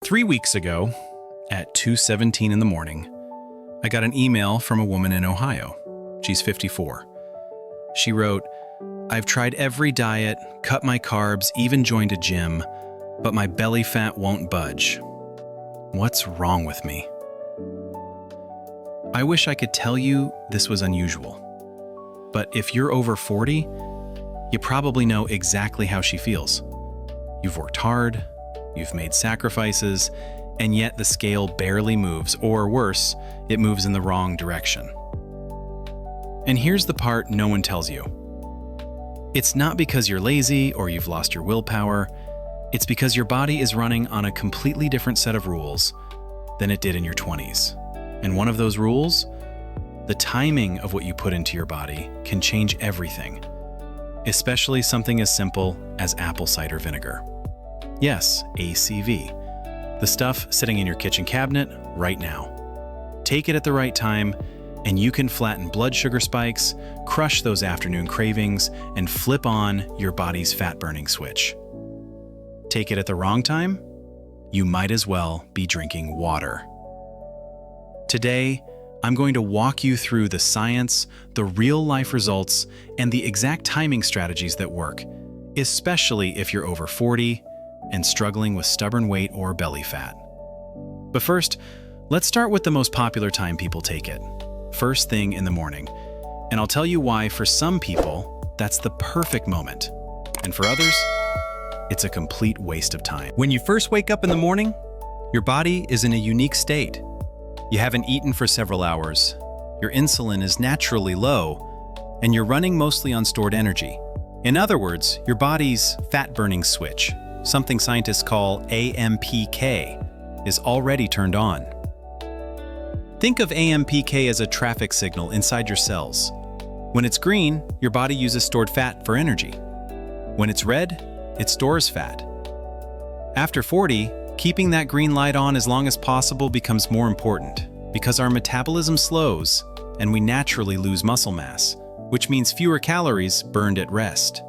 3 weeks ago, at 2:17 in the morning, I got an email from a woman in Ohio. She's 54. She wrote, "I've tried every diet, cut my carbs, even joined a gym, but my belly fat won't budge. What's wrong with me?" I wish I could tell you this was unusual. But if you're over 40, you probably know exactly how she feels. You've worked hard, you've made sacrifices, and yet the scale barely moves, or worse, it moves in the wrong direction. And here's the part no one tells you. It's not because you're lazy or you've lost your willpower. It's because your body is running on a completely different set of rules than it did in your 20s. And one of those rules, the timing of what you put into your body, can change everything, especially something as simple as apple cider vinegar. Yes, ACV, the stuff sitting in your kitchen cabinet right now. Take it at the right time, and you can flatten blood sugar spikes, crush those afternoon cravings, and flip on your body's fat-burning switch. Take it at the wrong time, you might as well be drinking water. Today, I'm going to walk you through the science, the real-life results, and the exact timing strategies that work, especially if you're over 40 and struggling with stubborn weight or belly fat. But first, let's start with the most popular time people take it, first thing in the morning. And I'll tell you why for some people, that's the perfect moment. And for others, it's a complete waste of time. When you first wake up in the morning, your body is in a unique state. You haven't eaten for several hours, your insulin is naturally low, and you're running mostly on stored energy. In other words, your body's fat-burning switch, something scientists call AMPK, is already turned on. Think of AMPK as a traffic signal inside your cells. When it's green, your body uses stored fat for energy. When it's red, it stores fat. After 40, keeping that green light on as long as possible becomes more important because our metabolism slows and we naturally lose muscle mass, which means fewer calories burned at rest.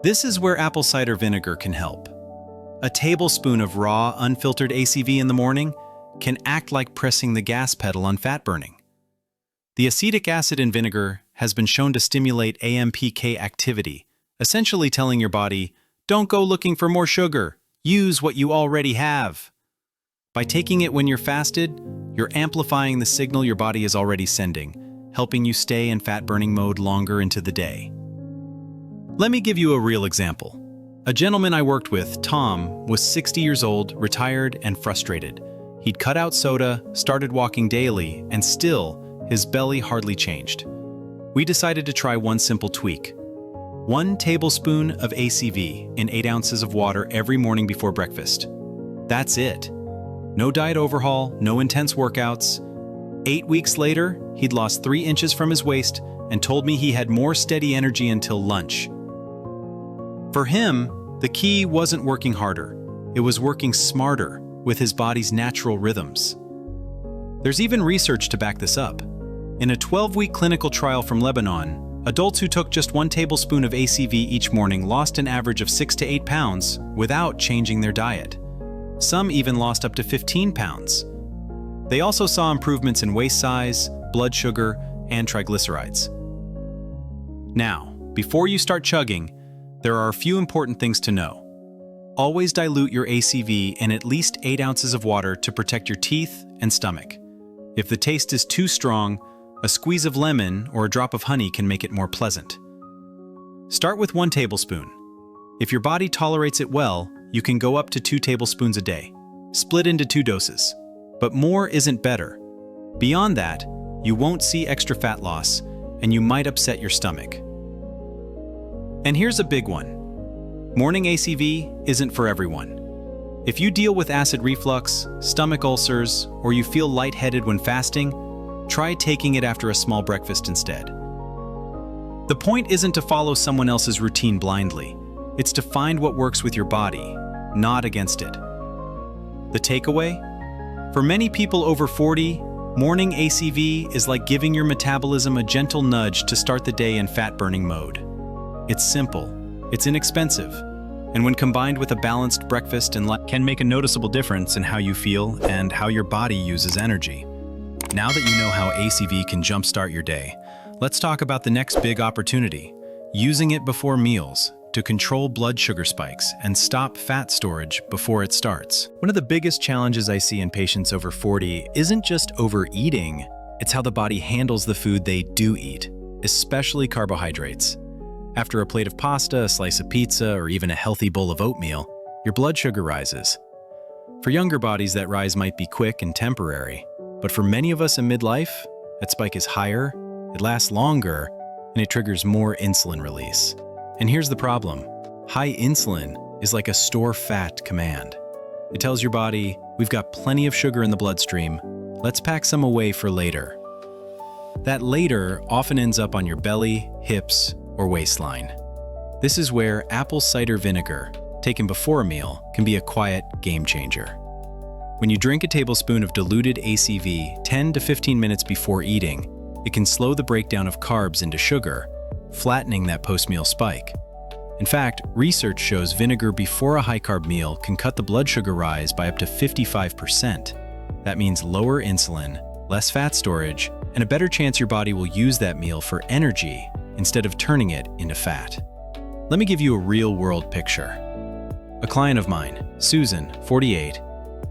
This is where apple cider vinegar can help. A tablespoon of raw, unfiltered ACV in the morning can act like pressing the gas pedal on fat burning. The acetic acid in vinegar has been shown to stimulate AMPK activity, essentially telling your body, "Don't go looking for more sugar, use what you already have." By taking it when you're fasted, you're amplifying the signal your body is already sending, helping you stay in fat-burning mode longer into the day. Let me give you a real example. A gentleman I worked with, Tom, was 60 years old, retired, and frustrated. He'd cut out soda, started walking daily, and still, his belly hardly changed. We decided to try one simple tweak. 1 tablespoon of ACV in 8 ounces of water every morning before breakfast. That's it. No diet overhaul, no intense workouts. 8 weeks later, he'd lost 3 inches from his waist and told me he had more steady energy until lunch. For him, the key wasn't working harder. It was working smarter with his body's natural rhythms. There's even research to back this up. In a 12-week clinical trial from Lebanon, adults who took just 1 tablespoon of ACV each morning lost an average of 6 to 8 pounds without changing their diet. Some even lost up to 15 pounds. They also saw improvements in waist size, blood sugar, and triglycerides. Now, before you start chugging, there are a few important things to know. Always dilute your ACV in at least 8 ounces of water to protect your teeth and stomach. If the taste is too strong, a squeeze of lemon or a drop of honey can make it more pleasant. Start with 1 tablespoon. If your body tolerates it well, you can go up to 2 tablespoons a day, split into 2 doses. But more isn't better. Beyond that, you won't see extra fat loss, and you might upset your stomach. And here's a big one. Morning ACV isn't for everyone. If you deal with acid reflux, stomach ulcers, or you feel lightheaded when fasting, try taking it after a small breakfast instead. The point isn't to follow someone else's routine blindly. It's to find what works with your body, not against it. The takeaway? For many people over 40, morning ACV is like giving your metabolism a gentle nudge to start the day in fat-burning mode. It's simple, it's inexpensive, And when combined with a balanced breakfast and lunch, can make a noticeable difference in how you feel and how your body uses energy. Now that you know how ACV can jumpstart your day, let's talk about the next big opportunity, using it before meals to control blood sugar spikes and stop fat storage before it starts. One of the biggest challenges I see in patients over 40 isn't just overeating, it's how the body handles the food they do eat, especially carbohydrates. After a plate of pasta, a slice of pizza, or even a healthy bowl of oatmeal, your blood sugar rises. For younger bodies, that rise might be quick and temporary, but for many of us in midlife, that spike is higher, it lasts longer, and it triggers more insulin release. And here's the problem. High insulin is like a store fat command. It tells your body, we've got plenty of sugar in the bloodstream, let's pack some away for later. That later often ends up on your belly, hips, or waistline. This is where apple cider vinegar, taken before a meal, can be a quiet game changer. When you drink a tablespoon of diluted ACV 10 to 15 minutes before eating, it can slow the breakdown of carbs into sugar, flattening that post-meal spike. In fact, research shows vinegar before a high-carb meal can cut the blood sugar rise by up to 55%. That means lower insulin, less fat storage, and a better chance your body will use that meal for energy instead of turning it into fat. Let me give you a real-world picture. A client of mine, Susan, 48,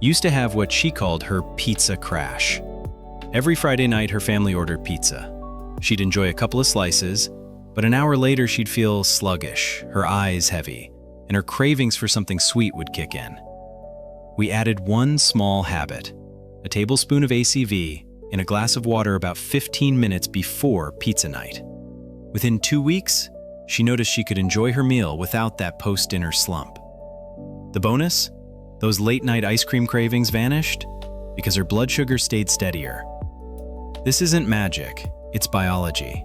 used to have what she called her pizza crash. Every Friday night, her family ordered pizza. She'd enjoy a couple of slices, but an hour later she'd feel sluggish, her eyes heavy, and her cravings for something sweet would kick in. We added one small habit, a tablespoon of ACV in a glass of water about 15 minutes before pizza night. Within 2 weeks, she noticed she could enjoy her meal without that post-dinner slump. The bonus? Those late-night ice cream cravings vanished because her blood sugar stayed steadier. This isn't magic, it's biology.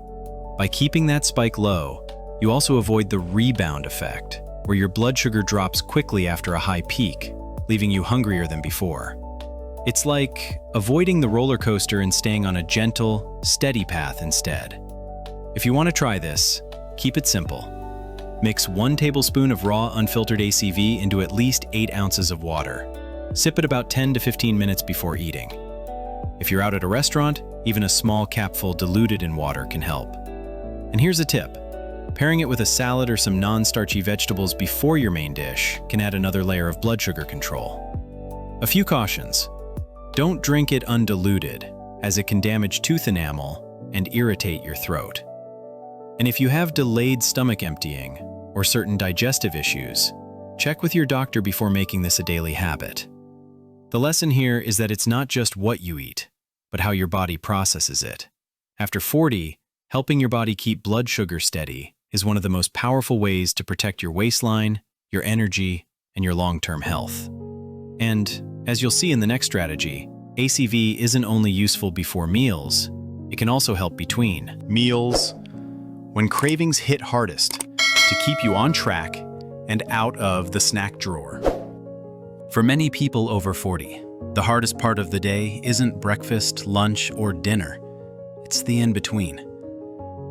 By keeping that spike low, you also avoid the rebound effect, where your blood sugar drops quickly after a high peak, leaving you hungrier than before. It's like avoiding the roller coaster and staying on a gentle, steady path instead. If you want to try this, keep it simple. Mix 1 tablespoon of raw unfiltered ACV into at least 8 ounces of water. Sip it about 10 to 15 minutes before eating. If you're out at a restaurant, even a small capful diluted in water can help. And here's a tip. Pairing it with a salad or some non-starchy vegetables before your main dish can add another layer of blood sugar control. A few cautions. Don't drink it undiluted, as it can damage tooth enamel and irritate your throat. And if you have delayed stomach emptying or certain digestive issues, check with your doctor before making this a daily habit. The lesson here is that it's not just what you eat, but how your body processes it. After 40, helping your body keep blood sugar steady is one of the most powerful ways to protect your waistline, your energy, and your long-term health. And as you'll see in the next strategy, ACV isn't only useful before meals, it can also help between meals, when cravings hit hardest, to keep you on track and out of the snack drawer. For many people over 40, the hardest part of the day isn't breakfast, lunch, or dinner. It's the in-between.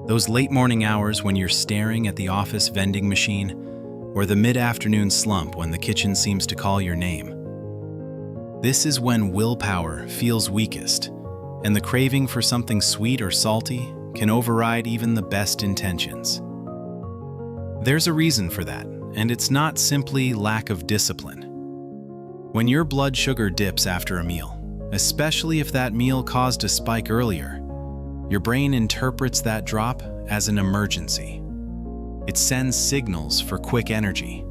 Those late morning hours when you're staring at the office vending machine, or the mid-afternoon slump when the kitchen seems to call your name. This is when willpower feels weakest, and the craving for something sweet or salty can override even the best intentions. There's a reason for that, and it's not simply lack of discipline. When your blood sugar dips after a meal, especially if that meal caused a spike earlier, your brain interprets that drop as an emergency. It sends signals for quick energy,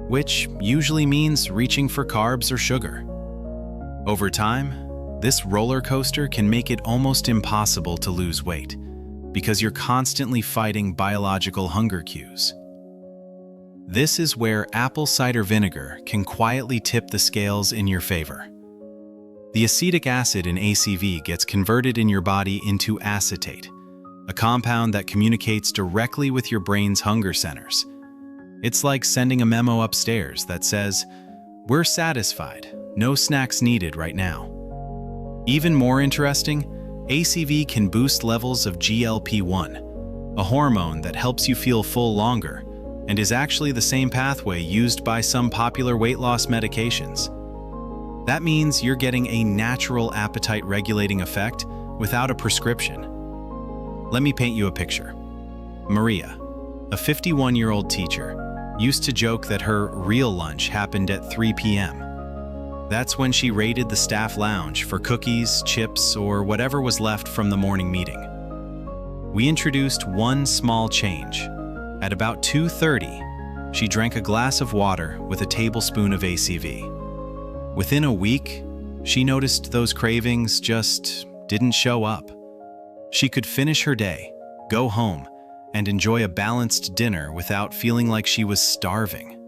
which usually means reaching for carbs or sugar. Over time, this roller coaster can make it almost impossible to lose weight because you're constantly fighting biological hunger cues. This is where apple cider vinegar can quietly tip the scales in your favor. The acetic acid in ACV gets converted in your body into acetate, a compound that communicates directly with your brain's hunger centers. It's like sending a memo upstairs that says, "We're satisfied, no snacks needed right now." Even more interesting, ACV can boost levels of GLP-1, a hormone that helps you feel full longer and is actually the same pathway used by some popular weight loss medications. That means you're getting a natural appetite-regulating effect without a prescription. Let me paint you a picture. Maria, a 51-year-old teacher, used to joke that her real lunch happened at 3 p.m. That's when she raided the staff lounge for cookies, chips, or whatever was left from the morning meeting. We introduced one small change. At about 2:30, she drank a glass of water with a tablespoon of ACV. Within a week, she noticed those cravings just didn't show up. She could finish her day, go home, and enjoy a balanced dinner without feeling like she was starving.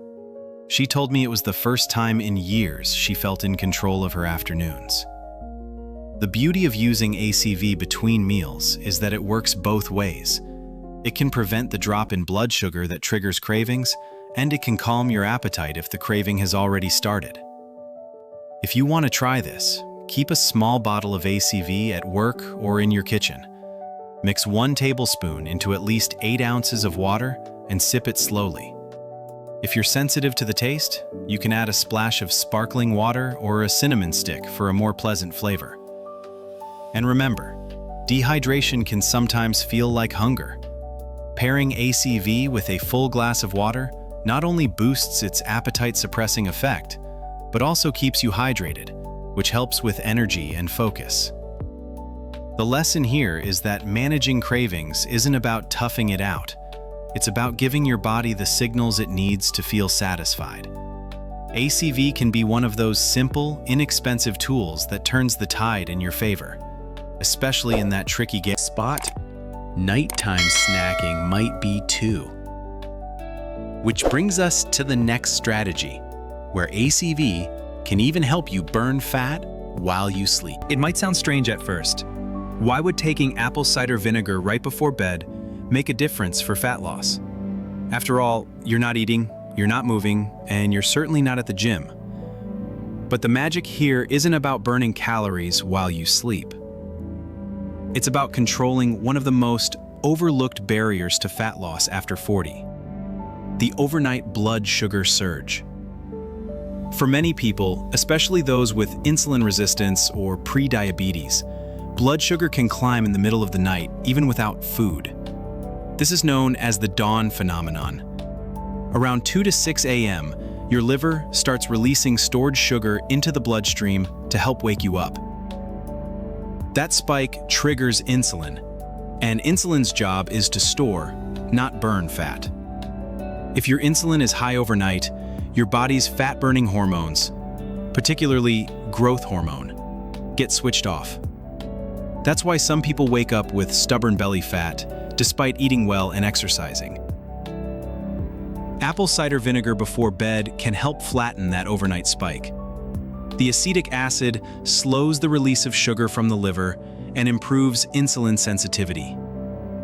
She told me it was the first time in years she felt in control of her afternoons. The beauty of using ACV between meals is that it works both ways. It can prevent the drop in blood sugar that triggers cravings, and it can calm your appetite if the craving has already started. If you want to try this, keep a small bottle of ACV at work or in your kitchen. Mix 1 tablespoon into at least 8 ounces of water and sip it slowly. If you're sensitive to the taste, you can add a splash of sparkling water or a cinnamon stick for a more pleasant flavor. And remember, dehydration can sometimes feel like hunger. Pairing ACV with a full glass of water not only boosts its appetite-suppressing effect, but also keeps you hydrated, which helps with energy and focus. The lesson here is that managing cravings isn't about toughing it out. It's about giving your body the signals it needs to feel satisfied. ACV can be one of those simple, inexpensive tools that turns the tide in your favor, especially in that tricky spot. Nighttime snacking might be too. Which brings us to the next strategy, where ACV can even help you burn fat while you sleep. It might sound strange at first. Why would taking apple cider vinegar right before bed make a difference for fat loss? After all, you're not eating, you're not moving, and you're certainly not at the gym. But the magic here isn't about burning calories while you sleep. It's about controlling one of the most overlooked barriers to fat loss after 40, the overnight blood sugar surge. For many people, especially those with insulin resistance or pre-diabetes, blood sugar can climb in the middle of the night, even without food. This is known as the dawn phenomenon. Around 2 to 6 a.m., your liver starts releasing stored sugar into the bloodstream to help wake you up. That spike triggers insulin, and insulin's job is to store, not burn fat. If your insulin is high overnight, your body's fat-burning hormones, particularly growth hormone, get switched off. That's why some people wake up with stubborn belly fat, despite eating well and exercising. Apple cider vinegar before bed can help flatten that overnight spike. The acetic acid slows the release of sugar from the liver and improves insulin sensitivity,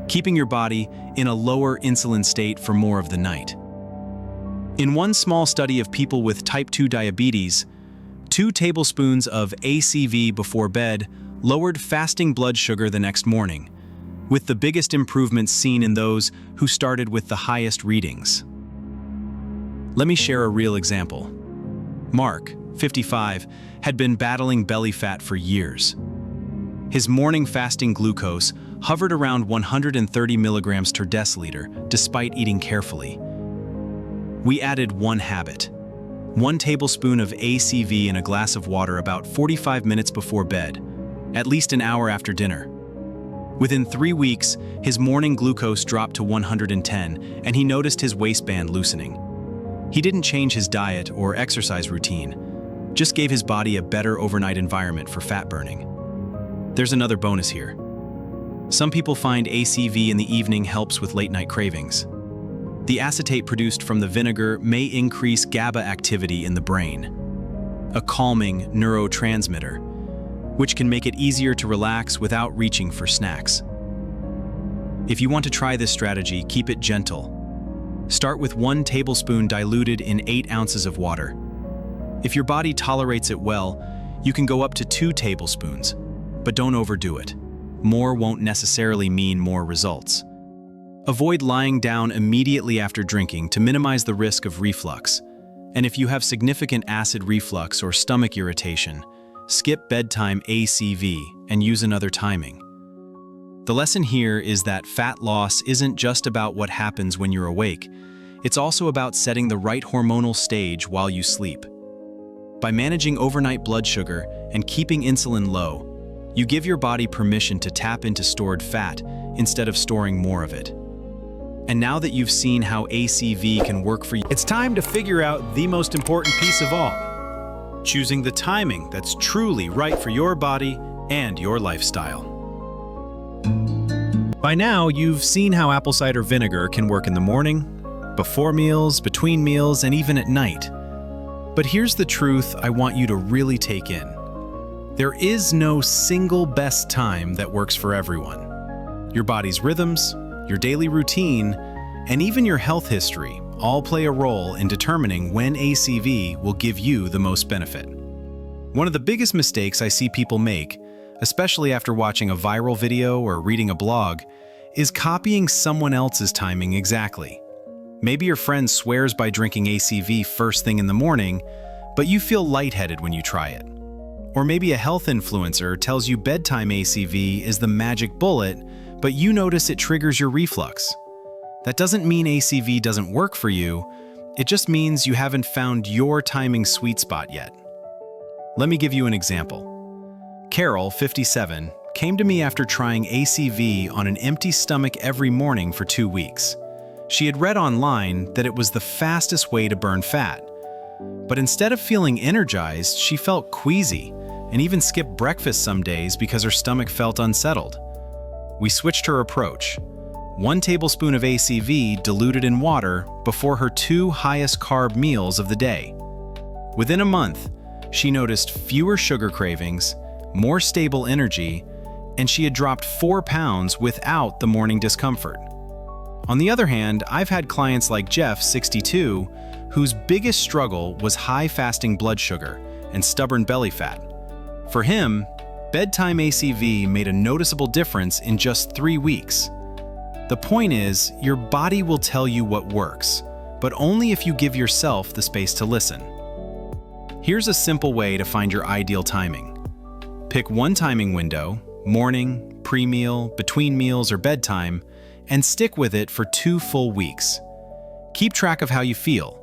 keeping your body in a lower insulin state for more of the night. In one small study of people with type 2 diabetes, 2 tablespoons of ACV before bed lowered fasting blood sugar the next morning, with the biggest improvements seen in those who started with the highest readings. Let me share a real example. Mark, 55, had been battling belly fat for years. His morning fasting glucose hovered around 130 milligrams per deciliter despite eating carefully. We added one habit: 1 tablespoon of ACV in a glass of water about 45 minutes before bed, at least an hour after dinner. Within 3 weeks, his morning glucose dropped to 110, and he noticed his waistband loosening. He didn't change his diet or exercise routine, just gave his body a better overnight environment for fat burning. There's another bonus here. Some people find ACV in the evening helps with late-night cravings. The acetate produced from the vinegar may increase GABA activity in the brain, a calming neurotransmitter, which can make it easier to relax without reaching for snacks. If you want to try this strategy, keep it gentle. Start with 1 tablespoon diluted in 8 ounces of water. If your body tolerates it well, you can go up to 2 tablespoons, but don't overdo it. More won't necessarily mean more results. Avoid lying down immediately after drinking to minimize the risk of reflux. And if you have significant acid reflux or stomach irritation, skip bedtime ACV and use another timing. The lesson here is that fat loss isn't just about what happens when you're awake. It's also about setting the right hormonal stage while you sleep. By managing overnight blood sugar and keeping insulin low, you give your body permission to tap into stored fat instead of storing more of it. And now that you've seen how ACV can work for you, it's time to figure out the most important piece of all: choosing the timing that's truly right for your body and your lifestyle. By now, you've seen how apple cider vinegar can work in the morning, before meals, between meals, and even at night. But here's the truth I want you to really take in. There is no single best time that works for everyone. Your body's rhythms, your daily routine, and even your health history all play a role in determining when ACV will give you the most benefit. One of the biggest mistakes I see people make, especially after watching a viral video or reading a blog, is copying someone else's timing exactly. Maybe your friend swears by drinking ACV first thing in the morning, but you feel lightheaded when you try it. Or maybe a health influencer tells you bedtime ACV is the magic bullet, but you notice it triggers your reflux. That doesn't mean ACV doesn't work for you, it just means you haven't found your timing sweet spot yet. Let me give you an example. Carol, 57, came to me after trying ACV on an empty stomach every morning for 2 weeks. She had read online that it was the fastest way to burn fat. But instead of feeling energized, she felt queasy and even skipped breakfast some days because her stomach felt unsettled. We switched her approach. 1 tablespoon of ACV diluted in water before her 2 highest carb meals of the day. Within a month, she noticed fewer sugar cravings, more stable energy, and she had dropped 4 pounds without the morning discomfort. On the other hand, I've had clients like Jeff, 62, whose biggest struggle was high fasting blood sugar and stubborn belly fat. For him, bedtime ACV made a noticeable difference in just 3 weeks. The point is, your body will tell you what works, but only if you give yourself the space to listen. Here's a simple way to find your ideal timing. Pick one timing window, morning, pre-meal, between meals, or bedtime, and stick with it for 2 full weeks. Keep track of how you feel: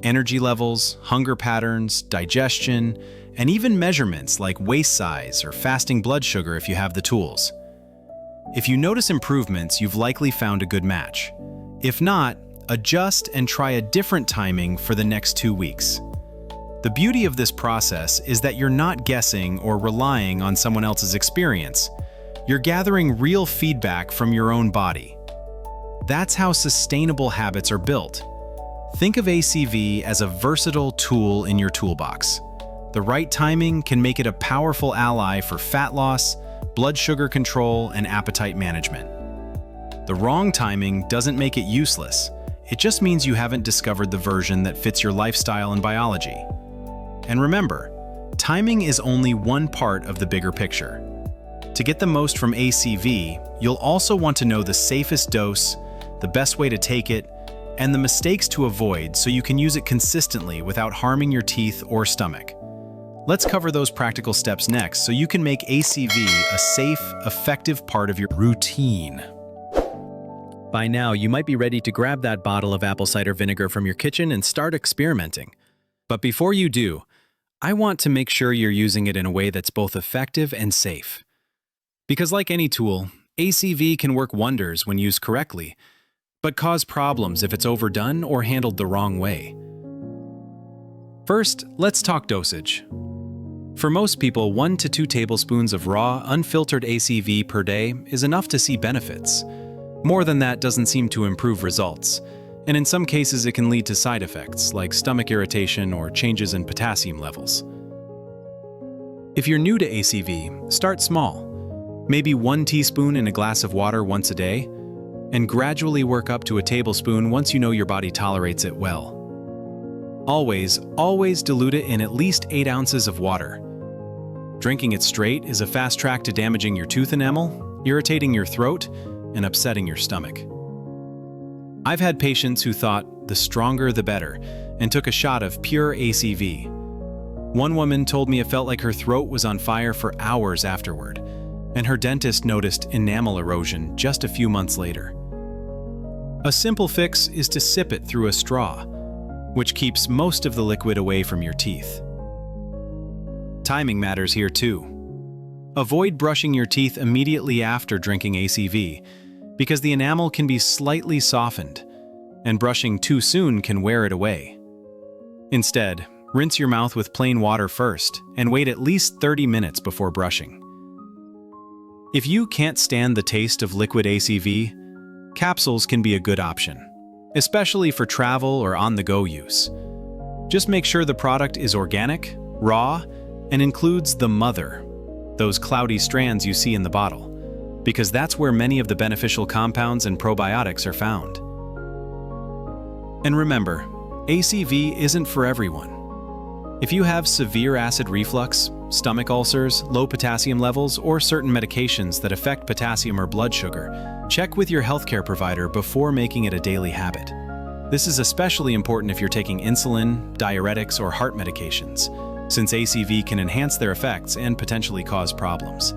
energy levels, hunger patterns, digestion, and even measurements like waist size or fasting blood sugar if you have the tools. If you notice improvements, you've likely found a good match. If not, adjust and try a different timing for the next 2 weeks. The beauty of this process is that you're not guessing or relying on someone else's experience. You're gathering real feedback from your own body. That's how sustainable habits are built. Think of ACV as a versatile tool in your toolbox. The right timing can make it a powerful ally for fat loss, blood sugar control, and appetite management. The wrong timing doesn't make it useless. It just means you haven't discovered the version that fits your lifestyle and biology. And remember, timing is only one part of the bigger picture. To get the most from ACV, you'll also want to know the safest dose, the best way to take it, and the mistakes to avoid so you can use it consistently without harming your teeth or stomach. Let's cover those practical steps next so you can make ACV a safe, effective part of your routine. By now, you might be ready to grab that bottle of apple cider vinegar from your kitchen and start experimenting. But before you do, I want to make sure you're using it in a way that's both effective and safe. Because like any tool, ACV can work wonders when used correctly, but cause problems if it's overdone or handled the wrong way. First, let's talk dosage. For most people, 1 to 2 tablespoons of raw, unfiltered ACV per day is enough to see benefits. More than that doesn't seem to improve results, and in some cases it can lead to side effects like stomach irritation or changes in potassium levels. If you're new to ACV, start small. Maybe 1 teaspoon in a glass of water once a day, and gradually work up to a tablespoon once you know your body tolerates it well. Always dilute it in at least 8 ounces of water. Drinking it straight is a fast track to damaging your tooth enamel, irritating your throat, and upsetting your stomach. I've had patients who thought the stronger the better and took a shot of pure ACV. One woman told me it felt like her throat was on fire for hours afterward, and her dentist noticed enamel erosion just a few months later. A simple fix is to sip it through a straw, which keeps most of the liquid away from your teeth. Timing matters here too. Avoid brushing your teeth immediately after drinking ACV, because the enamel can be slightly softened, and brushing too soon can wear it away. Instead, rinse your mouth with plain water first and wait at least 30 minutes before brushing. If you can't stand the taste of liquid ACV, capsules can be a good option, especially for travel or on-the-go use. Just make sure the product is organic, raw, and includes the mother, those cloudy strands you see in the bottle, because that's where many of the beneficial compounds and probiotics are found. And remember, ACV isn't for everyone. If you have severe acid reflux, stomach ulcers, low potassium levels, or certain medications that affect potassium or blood sugar, check with your healthcare provider before making it a daily habit. This is especially important if you're taking insulin, diuretics, or heart medications, since ACV can enhance their effects and potentially cause problems.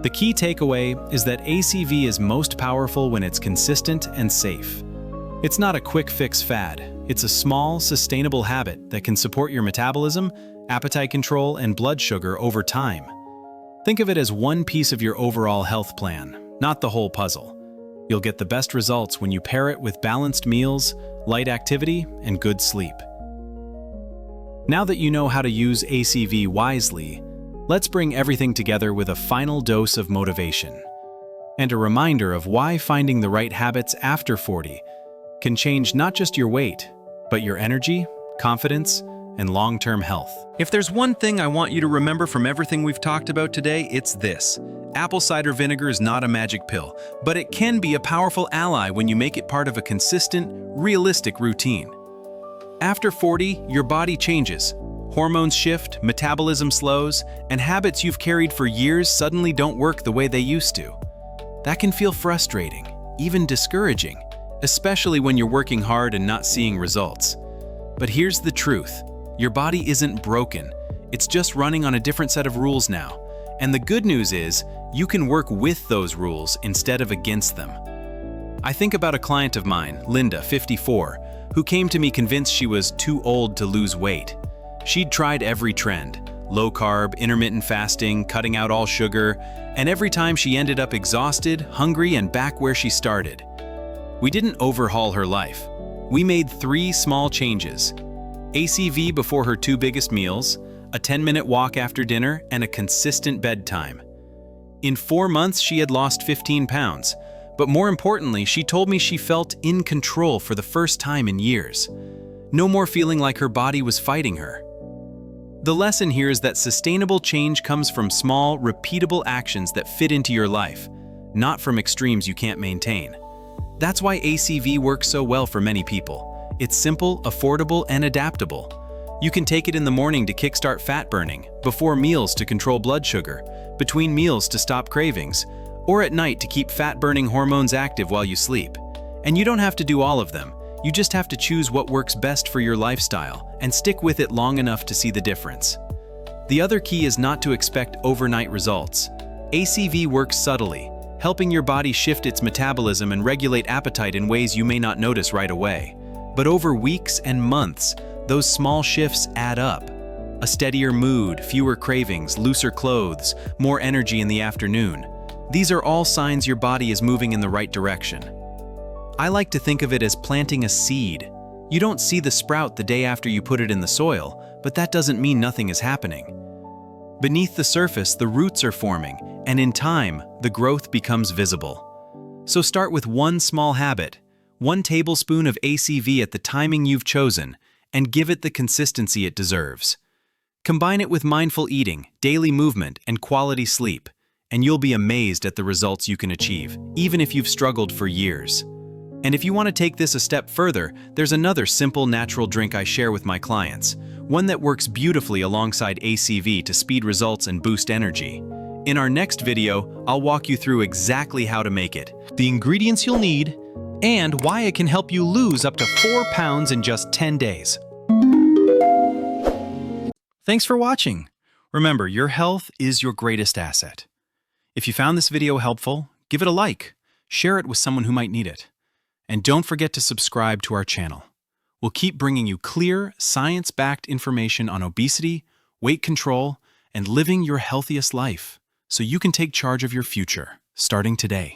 The key takeaway is that ACV is most powerful when it's consistent and safe. It's not a quick fix fad. It's a small, sustainable habit that can support your metabolism, appetite control, and blood sugar over time. Think of it as one piece of your overall health plan, not the whole puzzle. You'll get the best results when you pair it with balanced meals, light activity, and good sleep. Now that you know how to use ACV wisely, let's bring everything together with a final dose of motivation and a reminder of why finding the right habits after 40 can change not just your weight, but your energy, confidence, and long-term health. If there's one thing I want you to remember from everything we've talked about today, it's this. Apple cider vinegar is not a magic pill, but it can be a powerful ally when you make it part of a consistent, realistic routine. After 40, your body changes. Hormones shift, metabolism slows, and habits you've carried for years suddenly don't work the way they used to. That can feel frustrating, even discouraging, especially when you're working hard and not seeing results. But here's the truth. Your body isn't broken. It's just running on a different set of rules now. And the good news is, you can work with those rules instead of against them. I think about a client of mine, Linda, 54, who came to me convinced she was too old to lose weight. She'd tried every trend, low carb, intermittent fasting, cutting out all sugar, and every time she ended up exhausted, hungry, and back where she started. We didn't overhaul her life. We made 3 small changes: ACV before her 2 biggest meals, a 10-minute walk after dinner, and a consistent bedtime. In 4 months, she had lost 15 pounds, but more importantly, she told me she felt in control for the first time in years. No more feeling like her body was fighting her. The lesson here is that sustainable change comes from small, repeatable actions that fit into your life, not from extremes you can't maintain. That's why ACV works so well for many people. It's simple, affordable, and adaptable. You can take it in the morning to kickstart fat burning, before meals to control blood sugar, between meals to stop cravings, or at night to keep fat-burning hormones active while you sleep. And you don't have to do all of them. You just have to choose what works best for your lifestyle and stick with it long enough to see the difference. The other key is not to expect overnight results. ACV works subtly, helping your body shift its metabolism and regulate appetite in ways you may not notice right away. But over weeks and months, those small shifts add up. A steadier mood, fewer cravings, looser clothes, more energy in the afternoon. These are all signs your body is moving in the right direction. I like to think of it as planting a seed. You don't see the sprout the day after you put it in the soil, but that doesn't mean nothing is happening. Beneath the surface, the roots are forming, and in time, the growth becomes visible. So start with one small habit, 1 tablespoon of ACV at the timing you've chosen, and give it the consistency it deserves. Combine it with mindful eating, daily movement, and quality sleep, and you'll be amazed at the results you can achieve, even if you've struggled for years. And if you want to take this a step further, there's another simple natural drink I share with my clients, one that works beautifully alongside ACV to speed results and boost energy. In our next video, I'll walk you through exactly how to make it, the ingredients you'll need, and why it can help you lose up to 4 pounds in just 10 days. Thanks for watching. Remember, your health is your greatest asset. If you found this video helpful, give it a like, share it with someone who might need it. And don't forget to subscribe to our channel. We'll keep bringing you clear, science-backed information on obesity, weight control, and living your healthiest life, so you can take charge of your future, starting today.